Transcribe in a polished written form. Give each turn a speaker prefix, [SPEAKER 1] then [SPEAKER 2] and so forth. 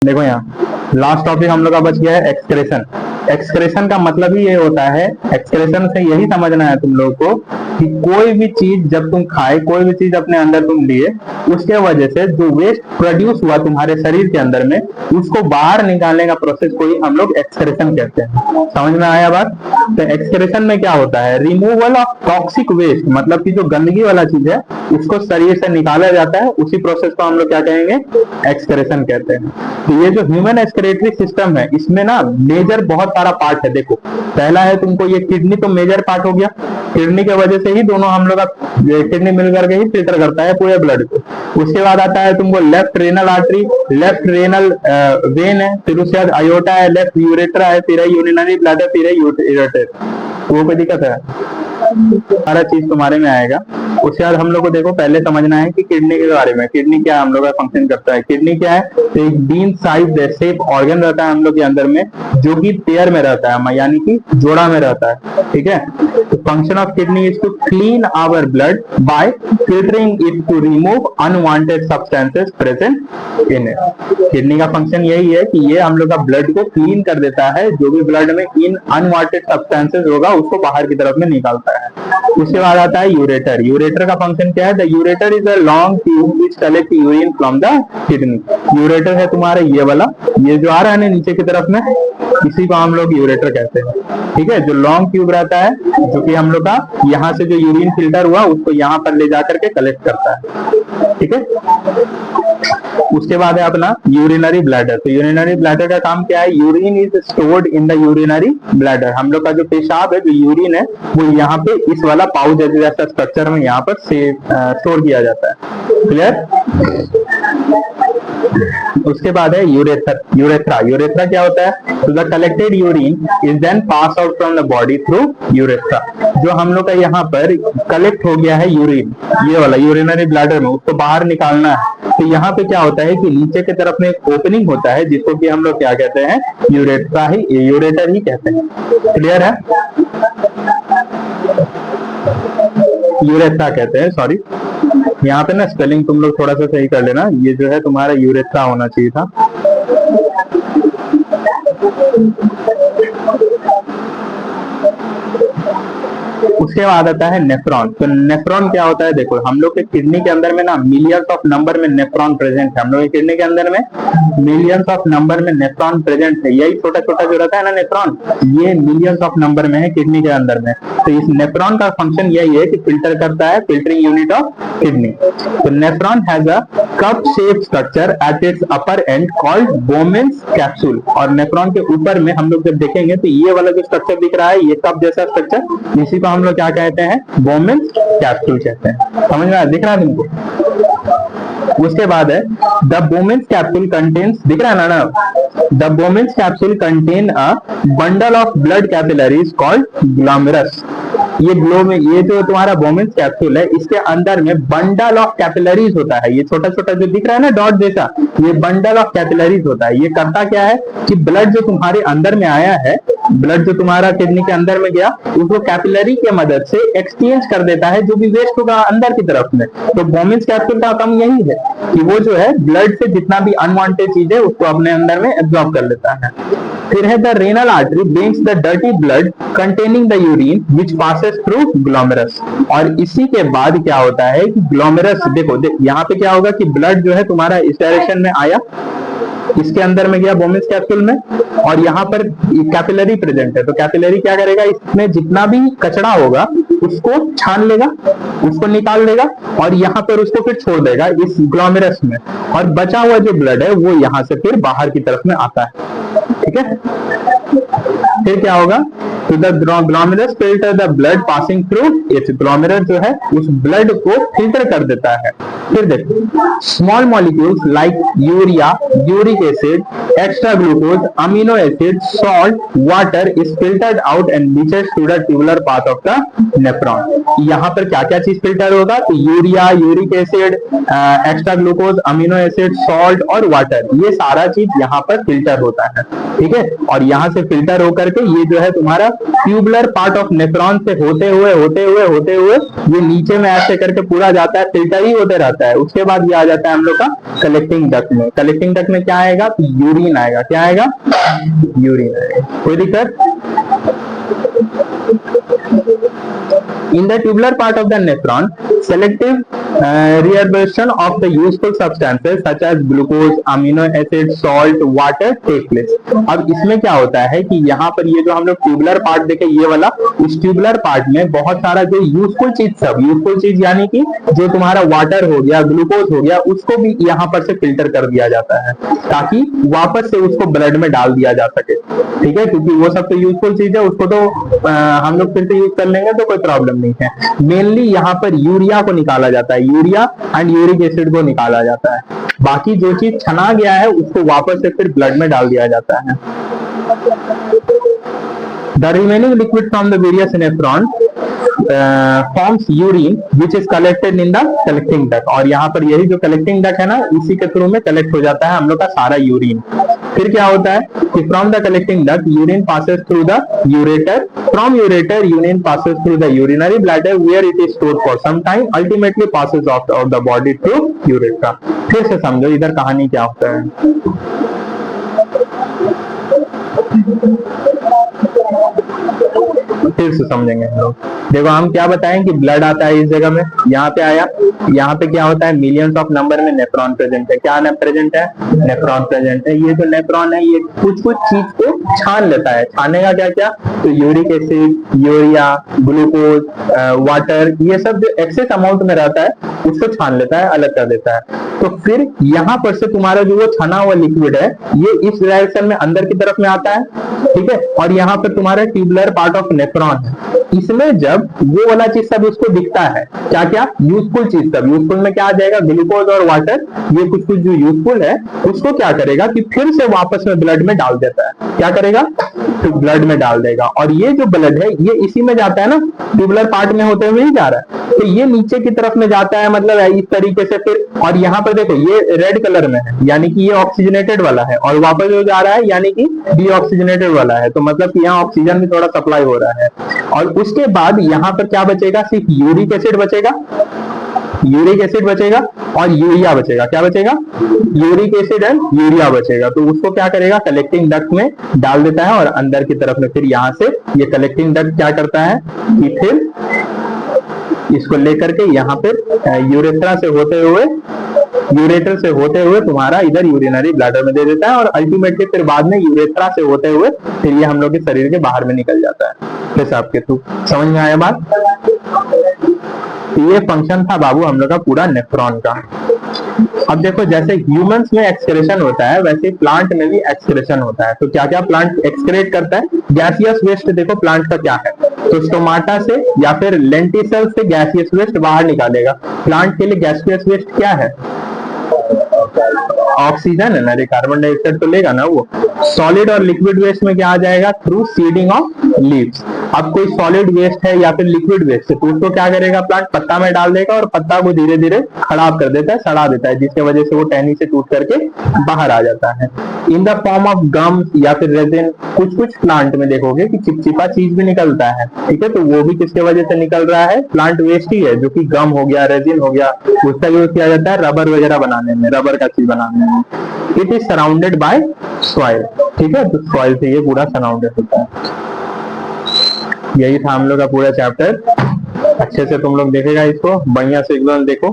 [SPEAKER 1] देखो यहाँ last topic हम लोग का बच गया है एक्सक्रेशन। एक्सक्रेशन का मतलब ही ये होता है, एक्सक्रेशन से यही समझना है तुम लोग को कि कोई भी चीज जब तुम खाए, कोई भी चीज अपने अंदर तुम लिए, उसके वजह से जो वेस्ट प्रोड्यूस हुआ तुम्हारे शरीर के अंदर में, उसको बाहर निकालने का प्रोसेस को ही हम लोग एक्सक्रेशन कहते हैं। समझ में आया बात? तो एक्सक्रेशन में क्या होता है, रिमूवल ऑफ टॉक्सिक वेस्ट, मतलब कि जो गंदगी वाला चीज है उसको शरीर से निकाला जाता है, उसी प्रोसेस को हम लोग क्या कहेंगे, एक्सक्रेशन कहते हैं। तो ये जो ह्यूमन एक्सक्रेटरी सिस्टम है, इसमें ना मेजर बहुत सारा पार्ट है। देखो पहला है तुमको ये किडनी, तो मेजर पार्ट हो गया, किडनी के वजह से ही दोनों हम लोग का किडनी मिलकर के ही फिल्टर करता है पूरे ब्लड को। उसके बाद आता है तुमको left renal artery, left renal vein है, फिर उसके बाद अयोटा है, लेफ्ट यूरेट्रा है, फिर है यूरिनरी ब्लैडर, फिर है यूरेटर। वो कोई दिक्कत है, सारा चीज तुम्हारे में आएगा। उसके बाद हम लोग को देखो पहले समझना है कि किडनी के बारे में, किडनी क्या हम लोग का फंक्शन करता है। किडनी क्या है, तो एक बीन साइज शेप ऑर्गन रहता है हम लोग के अंदर में, जो कि पेयर में रहता है, यानी कि जोड़ा में रहता है। ठीक है, तो function of kidney is to clean our blood by filtering it to remove unwanted substances present in it. Kidney का फंक्शन यही है कि ये हम लोग का ब्लड को क्लीन कर देता है, जो भी ब्लड में इन अनवांटेड सब्सटेंसेस होगा उसको बाहर की तरफ में निकालता है। उसके बाद आता है यूरेटर। यूरेटर का फंक्शन क्या है, the ureter is a long tube which collect urine from the kidney. Ureter है तुम्हारा ये वाला, ये जो आ रहा है ना नीचे की तरफ में, इसी को हम लोग यूरेटर कहते हैं। ठीक है, जो लॉन्ग ट्यूब रहता है, जो कि हम लोग का यहाँ से जो यूरिन फिल्टर हुआ उसको यहाँ पर ले जाकर के कलेक्ट करता है। ठीक है, उसके बाद है अपना यूरिनरी ब्लैडर। तो यूरिनरी ब्लैडर का काम क्या है, urine is stored in the urinary bladder. हम लोग का जो पेशाब है, जो यूरिन है, वो यहाँ पे इस वाला पाउच जैसा स्ट्रक्चर में यहाँ पर स्टोर किया जाता है। क्लियर? उसके बाद है यूरेथर, यूरेथ्रा। यूरेथ्रा क्या होता है, तो the collected urine is then pass out from the body through urethra. जो हम लोग का यहाँ पर कलेक्ट हो गया है यूरिन, ये वाला यूरिनरी ब्लैडर में, उसको बाहर निकालना है। तो यहाँ पे क्या होता है कि नीचे की तरफ में एक ओपनिंग होता है, जिसको कि हम लोग क्या कहते हैं, यूरेथ्रा ही, यूरेटर ही कहते हैं। क्लियर है? यूरेथ्रा कहते हैं, सॉरी यहाँ पे ना स्पेलिंग तुम लोग थोड़ा सा सही कर लेना, ये जो है तुम्हारा यूरेथ्रा होना चाहिए था। उसके बाद आता है नेफ्रॉन। तो नेफ्रॉन क्या होता है, देखो हम लोग के किडनी के अंदर में ना मिलियंस ऑफ नंबर में नेफ्रॉन प्रेजेंट है। हम लोग के किडनी के अंदर में मिलियंस ऑफ नंबर में नेफ्रॉन प्रेजेंट है। यही छोटा छोटा जो रहता है ना नेफ्रॉन, ये मिलियंस ऑफ नंबर में है किडनी के अंदर में। तो इस नेफ्रॉन का फंक्शन यही है कि फिल्टर करता है, फिल्टरिंग यूनिट ऑफ किडनी। तो nephron has a cup shape structure at its upper and called Bowman's capsule. और नेफ्रॉन के ऊपर में हम लोग जब देखेंगे तो ये वाला जो स्ट्रक्चर दिख रहा है, ये कप जैसा स्ट्रक्चर, इसी को हम लोग क्या कहते हैं, बोमेन्स कैप्सूल कहते हैं। समझ में आया, दिख रहा है तुमको? उसके बाद है द बोमेन्स कैप्सूल कंटेन्स, दिख रहा है ना, the Bowman's capsule contain a bundle of blood capillaries called glomerulus. ये जो तुम्हारा बोमेन्स कैप्सूल है, इसके अंदर में बंडल ऑफ कैपिलरीज होता है। ये छोटा छोटा जो दिख रहा है ना डॉट जैसा, ये बंडल ऑफ कैपिलरीज होता है। ये करता क्या है कि ब्लड जो तुम्हारे अंदर में आया है, ब्लड जो तुम्हारा किडनी के अंदर में गया, उसको कैपिलरी के मदद से एक्सचेंज कर देता है, जो भी वेस्ट होगा अंदर की तरफ में। तो बोमेन्स कैप्सूल का काम यही है कि वो जो है ब्लड से जितना भी अनवांटेड चीज है उसको अपने अंदर में एब्जॉर्ब कर लेता है। फिर है the renal artery brings the dirty blood containing the urine which passes through glomerulus. और इसी के बाद क्या होता है कि ग्लोमेरुलस, देखो यहाँ पे क्या होगा कि ब्लड जो है तुम्हारा इस डायरेक्शन में आया, इसके अंदर में गया बोमेन्स कैप्सूल में, और यहाँ पर कैपिलरी प्रेजेंट है। तो कैपिलरी क्या करेगा, इसमें जितना भी कचरा होगा उसको छान लेगा, उसको निकाल देगा, और यहाँ पर उसको फिर छोड़ देगा इस ग्लोमेरुलस में, और बचा हुआ जो ब्लड है वो यहाँ से फिर बाहर की तरफ में आता है। ठीक है, फिर क्या होगा, तो the glomerulus filter the blood passing through it's. Glomerulus जो है उस ब्लड को फिल्टर कर देता है। फिर देखो small molecules like urea, uric acid, extra glucose, amino acid, salt, water is filtered out and reaches to the tubular path of the nephron. यहाँ पर क्या क्या चीज फिल्टर होगा, तो urea, uric acid, extra glucose, amino acid, salt और water, ये सारा चीज यहाँ पर फिल्टर होता है। ठीक है, और यहाँ से फिल्टर होकर के ये जो है तुम्हारा ट्यूबुलर पार्ट ऑफ नेफ्रॉन से होते हुए ये नीचे में ऐसे करके पूरा जाता है, फिल्टर ही होते रहता है। उसके बाद ये आ जाता है हम लोग का कलेक्टिंग डक्ट में। कलेक्टिंग डक्ट में क्या आएगा? यूरिन आएगा। क्या आएगा? यूरिन आएगा। कोई दिक्कत? In the tubular part of the nephron, selective reabsorption of the useful substances such as glucose, amino acid, salt, water take place। अब इसमें क्या होता है कि यहाँ पर ये जो हम लोग ट्यूबुलर पार्ट देखे ये वाला, इस ट्यूबुलर पार्ट में बहुत सारा जो यूजफुल चीज, सब यूजफुल चीज यानी कि जो तुम्हारा वाटर हो गया, ग्लूकोज हो गया, उसको भी यहाँ पर से फिल्टर कर दिया जाता है ताकि वापस से उसको ब्लड में डाल दिया जा सके। ठीक है, क्योंकि वो सब तो यूजफुल चीज है, उसको तो हम लोग फिर से यूज कर लेंगे तो कोई प्रॉब्लम नहीं है। मेनली यहाँ पर यूरिया को निकाला जाता है, यूरिया एंड यूरिक एसिड को निकाला जाता है। बाकी जो चीज छना गया है उसको वापस से फिर ब्लड में डाल दिया जाता है। The remaining liquid from the various nephron forms urine which is collected in the collecting duct। और यहाँ पर यही जो collecting duct है ना, इसी के थ्रू में कलेक्ट हो जाता है हम लोग का सारा यूरिन। फिर क्या होता है कि from the collecting duct urine passes through the ureter, from ureter urine passes through the urinary bladder where it is stored for some time, ultimately passes out of the body through urethra। फिर से समझो इधर कहानी क्या होता है। फिर से समझेंगे हम लोग। देखो हम क्या बताएं कि ब्लड आता है इस जगह में, यहाँ पे आया, यहाँ पे क्या होता है मिलियंस ऑफ नंबर में नेफ्रॉन प्रेजेंट है। क्या प्रेजेंट है? नेफ्रॉन प्रेजेंट है। ये जो नेफ्रॉन है ये कुछ कुछ चीज को छान लेता है। छानेगा क्या क्या? तो uric acid, urea, glucose, water, ये सब जो एक्सेस अमाउंट में रहता है उसको छान लेता है, अलग कर देता है। तो फिर यहाँ पर से तुम्हारा जो वो छना हुआ लिक्विड है ये इस डायरेक्शन में अंदर की तरफ में आता है। ठीक है, और यहाँ पर तुम्हारा ट्यूबुलर पार्ट ऑफ नेफ्रॉन है, इसमें जब वो वाला चीज सब उसको दिखता है, क्या क्या यूजफुल चीज सब, यूजफुल में क्या आ जाएगा? ग्लूकोज और वाटर, ये कुछ कुछ जो यूजफुल है उसको क्या करेगा कि फिर से वापस में ब्लड में डाल देता है। क्या करेगा? तो ब्लड में डाल देगा। और ये जो ब्लड है ये इसी में जाता है ना, ट्यूबुलर पार्ट में होते हुए ही जा रहा है, तो ये नीचे की तरफ में जाता है, मतलब इस तरीके से। फिर और यहाँ पर देखो ये रेड कलर में है यानी कि ये ऑक्सीजनेटेड वाला है, और वापस जो जा रहा है यानी कि डीऑक्सीजनेटेड वाला है, तो मतलब कि यहाँ ऑक्सीजन भी थोड़ा सप्लाई हो रहा है। और उसके बाद यहाँ पर क्या बचेगा? सिर्फ यूरिक एसिड बचेगा, यूरिक एसिड बचेगा और यूरिया बचेगा। क्या बचेगा? यूरिक एसिड एंड यूरिया बचेगा। तो उसको क्या करेगा? कलेक्टिंग डक्ट में डाल देता है और अंदर की तरफ में फिर यहाँ से ये कलेक्टिंग डक्ट क्या करता है कि फिर इसको लेकर के यहाँ पे यूरेथ्रा से होते हुए, यूरेटर से होते हुए तुम्हारा इधर यूरिनरी ब्लैडर में दे देता है, और अल्टीमेटली फिर बाद में यूरेथ्रा से होते हुए फिर ये हम लोग के शरीर के बाहर में निकल जाता है पेशाब के थ्रू। समझ में आया बात? ये फंक्शन था बाबू हम लोग का पूरा नेफ्रॉन का। अब देखो जैसे ह्यूमंस में एक्सक्रेशन होता है वैसे प्लांट में भी एक्सक्रेशन होता है। तो क्या क्या प्लांट एक्सक्रेट करता है? Gaseous waste. देखो प्लांट का क्या है, तो स्टोमाटा से या फिर लेंटिसल से गैसियस वेस्ट बाहर निकालेगा। प्लांट के लिए गैसियस वेस्ट क्या है? ऑक्सीजन है ना, कार्बन डाइऑक्साइड तो लेगा ना वो। सॉलिड और लिक्विड वेस्ट में क्या आ जाएगा? Through seeding of leaves. अब कोई सॉलिड वेस्ट है या फिर लिक्विड वेस्ट है तो उसको क्या करेगा? प्लांट पत्ता में डाल देगा और पत्ता को धीरे धीरे खराब कर देता है, सड़ा देता है, जिसकी वजह से वो टहनी से टूट करके बाहर आ जाता है in the form of gum या फिर रेजिन। कुछ कुछ प्लांट में देखोगे कि चिपचिपा चीज भी निकलता है, ठीक है, तो वो भी किसके वजह से निकल रहा है? प्लांट वेस्ट ही है, जो कि गम हो गया, रेजिन हो गया, उसका यूज किया जाता है रबर वगैरह बनाने में, रबर का चीज बनाने में। It is surrounded by soil, ठीक है, तो सॉइल से ये पूरा सराउंडेड होता है। यही था हम लोग का पूरा चैप्टर। अच्छे से तुम लोग देखेगा इसको, बढ़िया से एकदम देखो।